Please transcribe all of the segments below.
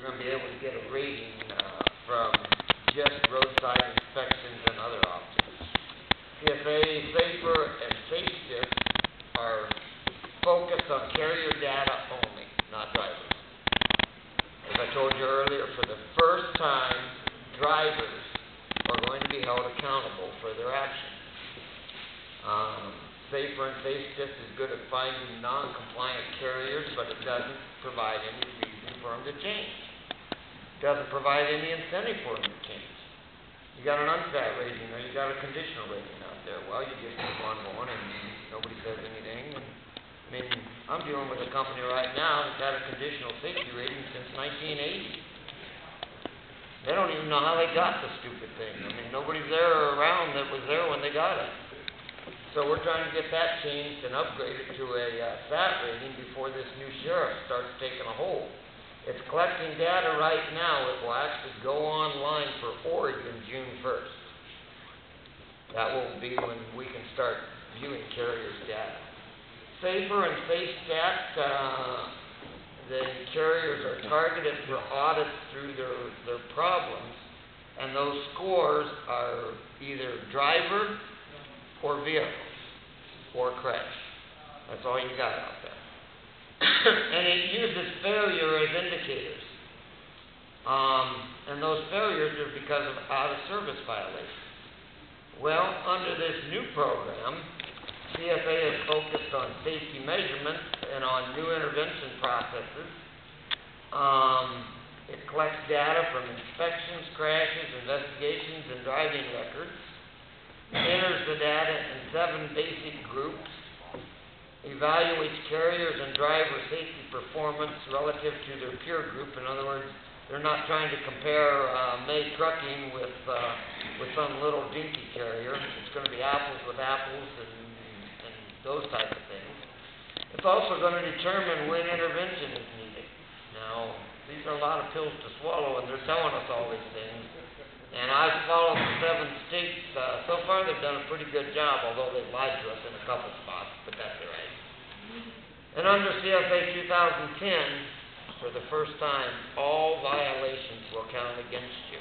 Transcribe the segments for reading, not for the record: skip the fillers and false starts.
you're going to be able to get a rating from just roadside inspections and other objects. CFA, Safer, and SafeShift are focused on carrier data only, not drivers. As I told you earlier, for the first time, drivers are going to be held accountable for their actions. Safer and SafeShift is good at finding non-compliant carriers, but it doesn't provide any reason for them to change. It doesn't provide any incentive for them to change. You got an unsat rating or you got a conditional rating out there. Well, you just keep on going and nobody says anything. And, I mean, I'm dealing with a company right now that's had a conditional safety rating since 1980. They don't even know how they got the stupid thing. I mean, nobody's there around that was there when they got it. So we're trying to get that changed and upgraded to a SAT rating before this new sheriff starts taking a hold. It's collecting data right now. It will actually go online for Oregon June 1st. That will be when we can start viewing carriers' data. Safer and SafeStat, the carriers are targeted for audits through their problems, and those scores are either driver or vehicles or crash. That's all you got out there. And it uses failure as indicators. And those failures are because of out-of-service violations. Well, under this new program, CFA is focused on safety measurements and on new intervention processes. It collects data from inspections, crashes, investigations, and driving records. Enters the data in 7 basic groups. Evaluates carriers and driver safety performance relative to their peer group. In other words, they're not trying to compare May Trucking with some little dinky carrier. It's going to be apples with apples and those types of things. It's also going to determine when intervention is needed. Now, these are a lot of pills to swallow, and they're telling us all these things. And I've followed the 7 states. So far, they've done a pretty good job, although they've lied to us in a couple spots, but that's all right. And under CFA 2010, for the first time, all violations will count against you.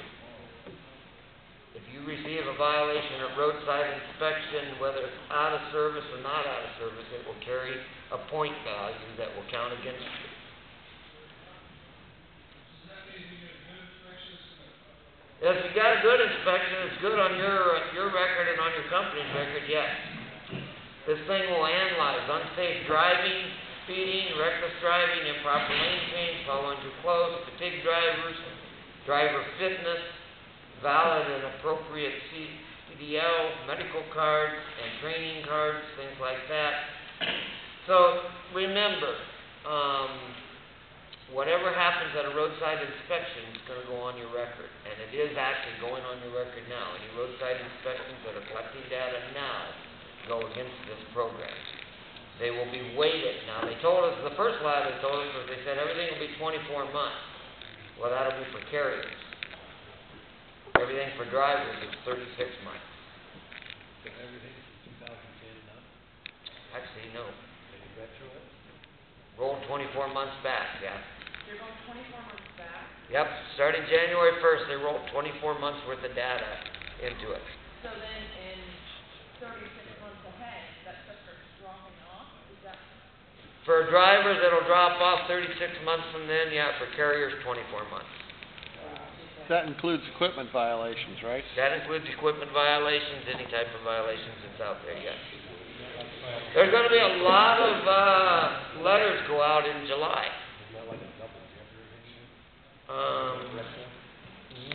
If you receive a violation at roadside inspection, whether it's out of service or not out of service, it will carry a point value that will count against you. If you got a good inspection, it's good on your record and on your company's record, yes. This thing will analyze unsafe driving, speeding, reckless driving, improper lane change, following too close, fatigue drivers, driver fitness, valid and appropriate CDL, medical cards, and training cards, things like that. So remember, whatever happens at a roadside inspection is going to go on your record, and it is actually going on your record now. Any roadside inspections that are collecting data now go against this program. They will be weighted. Now, they told us, the first lie they told us was they said everything will be 24 months. Well, that'll be for carriers. Everything for drivers is 36 months. So everything from 2010 up? Actually, no. Maybe retro it? Roll 24 months back, yeah. You're going 24 months back? Yep, starting January 1st, they rolled 24 months worth of data into it. So then in 36 months ahead, that stuff starts dropping off? Is that... For drivers, it'll drop off 36 months from then. Yeah, for carriers, 24 months. That includes equipment violations, right? That includes equipment violations, any type of violations that's out there, yes. There's going to be a lot of letters go out in July.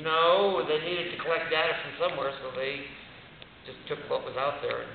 No, they needed to collect data from somewhere, so they just took what was out there and